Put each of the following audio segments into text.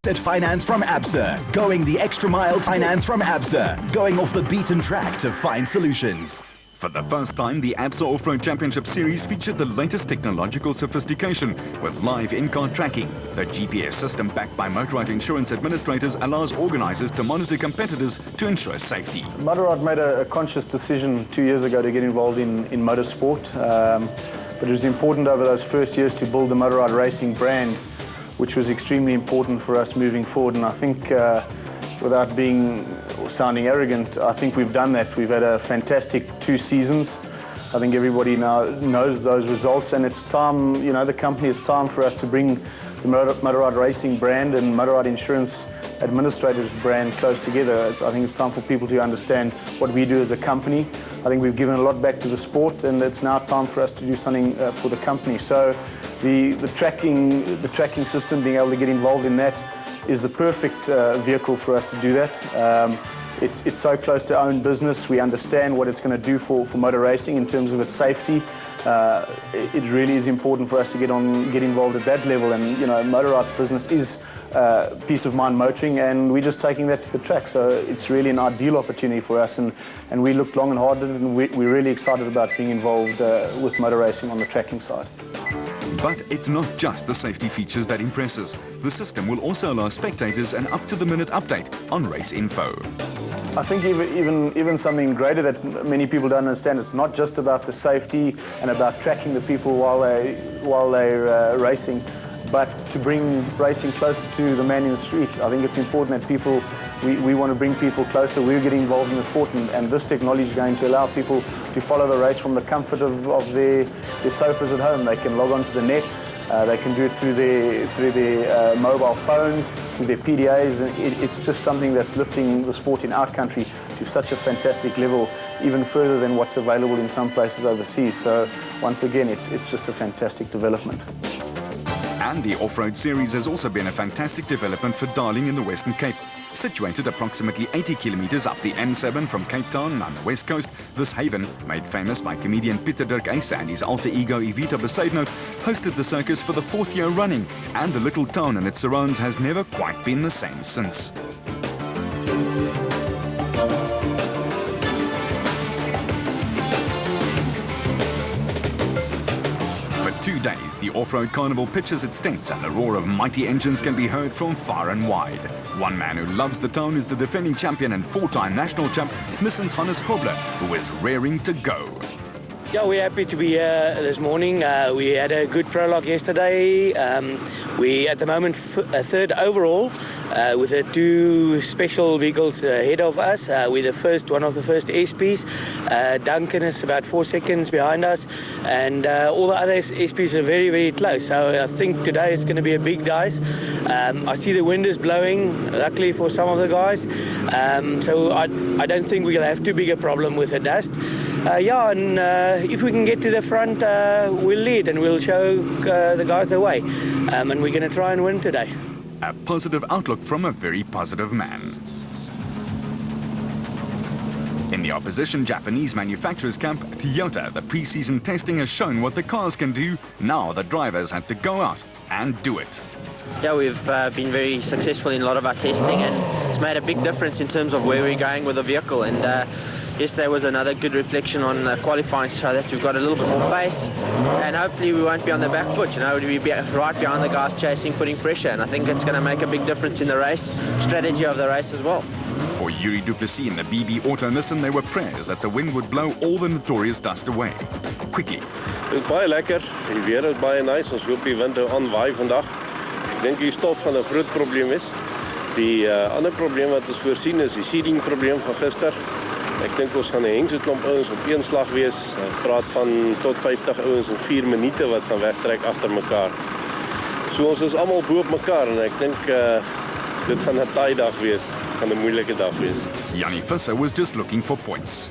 At finance from ABSA, going the extra mile. Finance from ABSA, going off the beaten track to find solutions. For the first time, the ABSA Off-Road Championship Series featured the latest technological sophistication with live in-car tracking. The GPS system backed by Motorrad Insurance Administrators allows organisers to monitor competitors to ensure safety. Motorrad made a conscious decision 2 years ago to get involved in motorsport, but it was important over those first years to build the Motorrad racing brand, which was extremely important for us moving forward. And I think, without sounding arrogant, I think we've done that. We've had a fantastic 2 seasons. I think everybody now knows those results, and it's time, you know, the company, it's time for us to bring the Motorrad racing brand and Motorrad Insurance Administrators brand close together. I think it's time for people to understand what we do as a company. I think we've given a lot back to the sport, and it's now time for us to do something for the company. So the tracking system, being able to get involved in that, is the perfect vehicle for us to do that. It's so close to our own business. We understand what it's going to do for motor racing in terms of its safety. It really is important for us to get involved at that level. And you know, Motorrad's business is peace of mind motoring, and we're just taking that to the track. So it's really an ideal opportunity for us, and we looked long and hard at it, and we're really excited about being involved with motor racing on the tracking side. But it's not just the safety features that impresses. The system will also allow spectators an up-to-the-minute update on race info. I think even something greater that many people don't understand, it's not just about the safety and about tracking the people while they're racing, but to bring racing closer to the man in the street. I think it's important that people, we want to bring people closer. We're getting involved in the sport, and this technology is going to allow people to follow the race from the comfort of their sofas at home. They can log onto the net, they can do it through their mobile phones, through their PDAs. It's just something that's lifting the sport in our country to such a fantastic level, even further than what's available in some places overseas. So once again, it's just a fantastic development. And the off-road series has also been a fantastic development for Darling in the Western Cape. Situated approximately 80 kilometers up the N7 from Cape Town on the west coast, this haven, made famous by comedian Pieter Dirk Eise and his alter ego Evita Besaidnout, hosted the circus for the 4th year running, and the little town and its surrounds has never quite been the same since. For 2 days, the off-road carnival pitches its tents, and the roar of mighty engines can be heard from far and wide. One man who loves the town is the defending champion and 4-time national champ, Nissan's Hannes Kobler, who is raring to go. Yeah, we're happy to be here this morning. We had a good prologue yesterday. We at the moment third overall with the 2 special vehicles ahead of us. We're one of the first SPs. Duncan is about 4 seconds behind us, and all the other SPs are very, very close. So I think today it's going to be a big dice. I see the wind is blowing, luckily for some of the guys. So I don't think we'll have too big a problem with the dust. If we can get to the front, we'll lead and we'll show the guys the way. And we're going to try and win today. A positive outlook from a very positive man. In the opposition Japanese manufacturers camp, Toyota, the pre-season testing has shown what the cars can do. Now the drivers had to go out and do it. Yeah, we've been very successful in a lot of our testing, and it's made a big difference in terms of where we're going with the vehicle. And yesterday was another good reflection on qualifying, so that we've got a little bit more pace, and hopefully we won't be on the back foot. You know, we'll be right behind the guys chasing, putting pressure, and I think it's going to make a big difference in the race strategy of the race as well. For Yuri Duplessis in the BB Auto Nissan, there were prayers that the wind would blow all the notorious dust away. Quickly. Dit is baie lekker. Die weer is baie nice. Ons hoop die wind aanwaai vandag. Ek dink die stof gaan 'n groot probleem is. Die ander probleem wat ons voorsien is die seeding probleem van gister. Ek dink ons gaan 'n hengse klomp ouens op een slag wees. Ek praat van tot 50 ouens in 4 minute wat gaan wegtrek agter mekaar. So ons is almal bo op mekaar, en ek dink dit gaan 'n taai dag wees. Gaan 'n moeilike dag wees. Jannie Visser was just looking for points.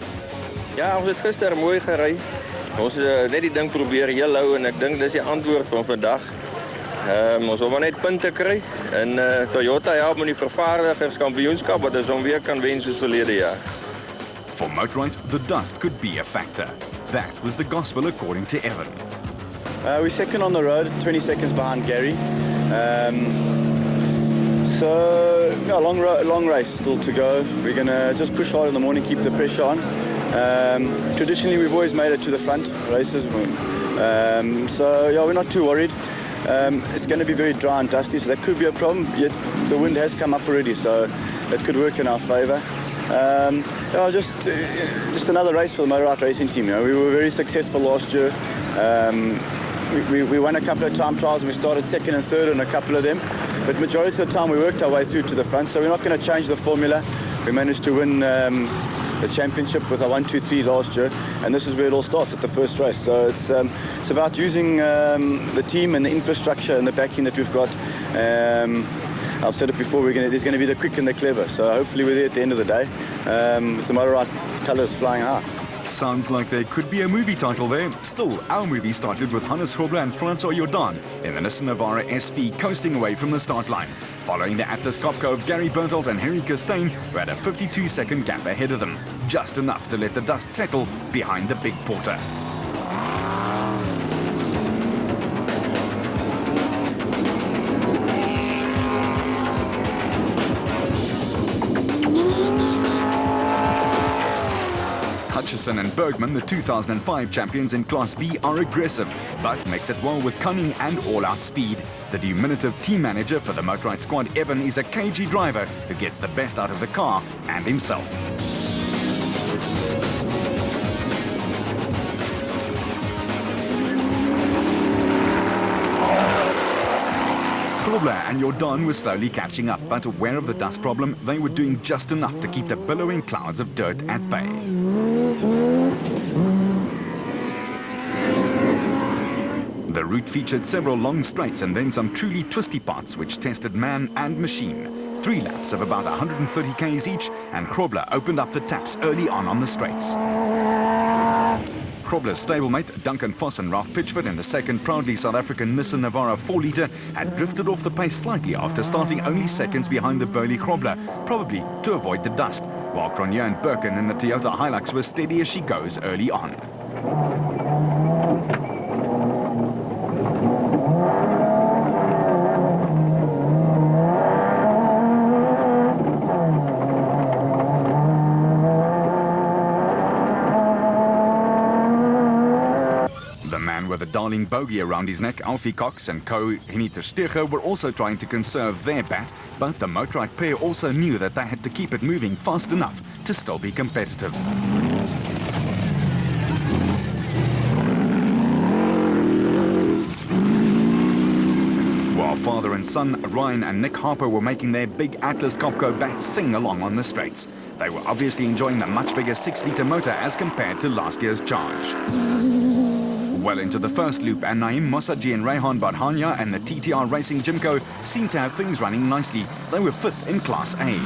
Ja, ons het gister mooi gery. Ons het net die ding probeer heel hou, en ek dink dis die antwoord van vandag. Ons wil maar net punte kry, en Toyota help met die vervaardigerskampioenskap, wat ons hom weer kan wen soos verlede jaar. For Motorrad, the dust could be a factor. That was the gospel according to Evan. We're second on the road, 20 seconds behind Gary. So, yeah, long race still to go. We're going to just push hard in the morning, keep the pressure on. Traditionally, we've always made it to the front races. So, yeah, we're not too worried. It's going to be very dry and dusty, so that could be a problem. Yet the wind has come up already, so it could work in our favour. Yeah, just another race for the Motor Art Racing team. You know, we were very successful last year. We won a couple of time trials and we started second and third in a couple of them. But majority of the time we worked our way through to the front, so we're not going to change the formula. We managed to win the championship with a 1-2-3 last year, and this is where it all starts at the first race. So it's about using the team and the infrastructure and the backing that we've got. I've said it before, there's going to be the quick and the clever, so hopefully we're there at the end of the day with the Motor Art colours flying high. Sounds like there could be a movie title there. Still, our movie started with Hannes Grobler and Francois Jordan in the Nissan Navara SP coasting away from the start line, following the Atlas Copco of Gary Berthold and Henry Costain, who had a 52-second gap ahead of them, just enough to let the dust settle behind the big porter. Hutchison and Bergman, the 2005 champions in Class B, are aggressive, but mix it well with cunning and all-out speed. The diminutive team manager for the Motorride squad, Evan, is a cagey driver who gets the best out of the car and himself. Grobler and Jordan were slowly catching up, but aware of the dust problem, they were doing just enough to keep the billowing clouds of dirt at bay. The route featured several long straights and then some truly twisty parts which tested man and machine. 3 laps of about 130 k's each, and Grobler opened up the taps early on the straights. Grobler's stablemate, Duncan Foss and Ralph Pitchford in the second proudly South African Nissan Navara 4-litre, had drifted off the pace slightly after starting only seconds behind the burly Grobler, probably to avoid the dust, while Cronje and Birkin in the Toyota Hilux were steady as she goes early on. With a darling bogey around his neck, Alfie Cox and co Henny ter Steger were also trying to conserve their bat, but the Motorride pair also knew that they had to keep it moving fast enough to still be competitive. While father and son Ryan and Nick Harper were making their big Atlas Copco bats sing along on the straights. They were obviously enjoying the much bigger 6-litre motor as compared to last year's charge. Well into the first loop, and Naeem Mosaji and Rehan Badhania and the TTR Racing Jimco seemed to have things running nicely. They were 5th in Class A.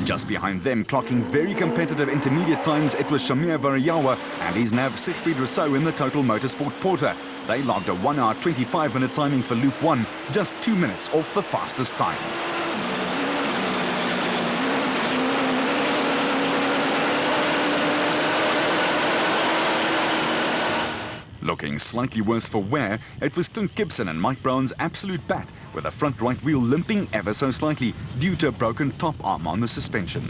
Just behind them, clocking very competitive intermediate times, it was Shamir Varayawa and his nav Siegfried Rousseau in the Total Motorsport Porter. They logged a 1 hour 25-minute timing for Loop 1, just 2 minutes off the fastest time. Looking slightly worse for wear, it was Clint Gibson and Mike Brown's absolute bat, with the front right wheel limping ever so slightly due to a broken top arm on the suspension.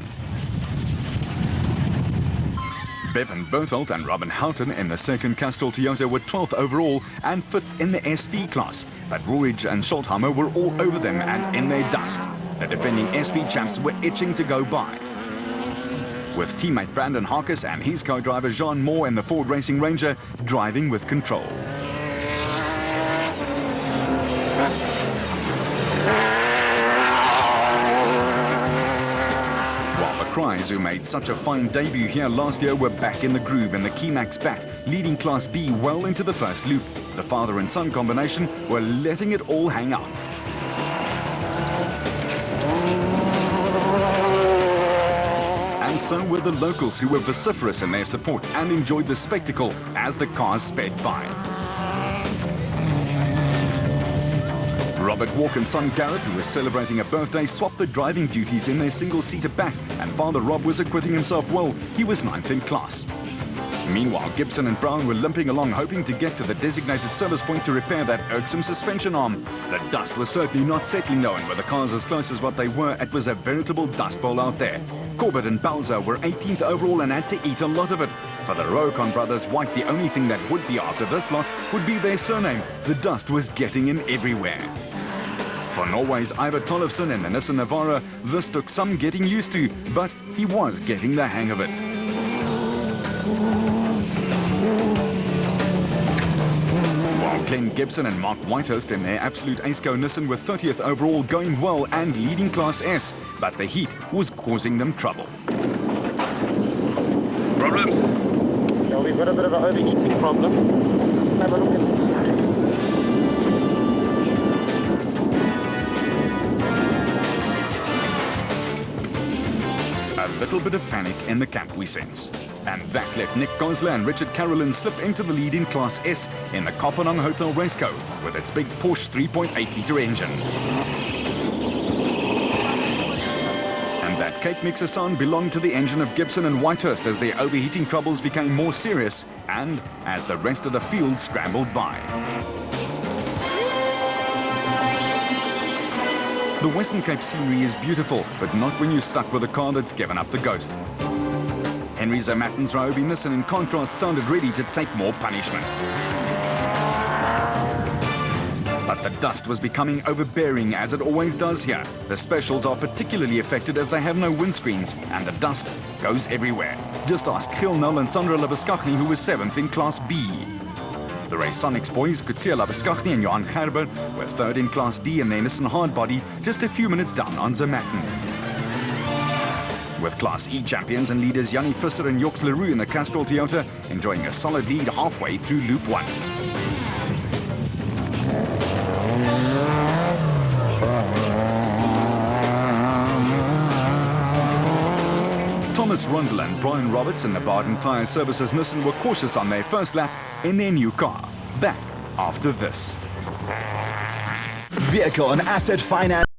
Bevan Berthold and Robin Houghton in the second Castrol Toyota were 12th overall and 5th in the SP class, but Roerich and Schultheimer were all over them and in their dust. The defending SP champs were itching to go by, with teammate Brandon Harkis and his co-driver Jean Moore in the Ford Racing Ranger driving with control. While the Cries, who made such a fine debut here last year, were back in the groove in the Keymax bat, leading Class B well into the first loop. The father and son combination were letting it all hang out. And so were the locals, who were vociferous in their support and enjoyed the spectacle as the cars sped by. Robert Walken's son Garrett, who was celebrating a birthday, swapped the driving duties in their single-seater back, and Father Rob was acquitting himself well. He was 9th in class. Meanwhile, Gibson and Brown were limping along, hoping to get to the designated service point to repair that irksome suspension arm. The dust was certainly not settling though, and with the cars as close as what they were, it was a veritable dust bowl out there. Corbett and Balzer were 18th overall and had to eat a lot of it. For the Roacon brothers, White, the only thing that would be after this lot would be their surname. The dust was getting in everywhere. For Norway's Ivar Tollefsen and the Nissan Navara, this took some getting used to, but he was getting the hang of it. While Glenn Gibson and Mark Whitehurst in their absolute Aceco Nissan were 30th overall, going well and leading Class S, but the heat was causing them trouble. Problems? Yeah, we've got a bit of an overheating problem. Let's have a look and see. A little bit of panic in the camp, we sense. And that left Nick Gosler and Richard Carolyn slip into the lead in Class S in the Kopenhagen Hotel Raceco with its big Porsche 3.8-litre engine. And that cake mixer sound belonged to the engine of Gibson and Whitehurst as their overheating troubles became more serious and as the rest of the field scrambled by. The Western Cape scenery is beautiful, but not when you're stuck with a car that's given up the ghost. Henry Zermatten's Ryobi Nissan, in contrast, sounded ready to take more punishment. But the dust was becoming overbearing, as it always does here. The specials are particularly affected as they have no windscreens, and the dust goes everywhere. Just ask Gil Null and Sandra Labuskaghni, who was 7th in Class B. The Ray Sonics boys, Kutsia Labuskaghni and Johan Gerber, were 3rd in Class D in their Nissan Hardbody, just a few minutes down on Zermatten. With Class E champions and leaders Jannie Visser and Joks Leroux in the Castrol Toyota enjoying a solid lead halfway through Loop 1. Thomas Rundle and Brian Roberts in the Barden Tyre Services Nissan were cautious on their first lap in their new car. Back after this. Vehicle and Asset Finance.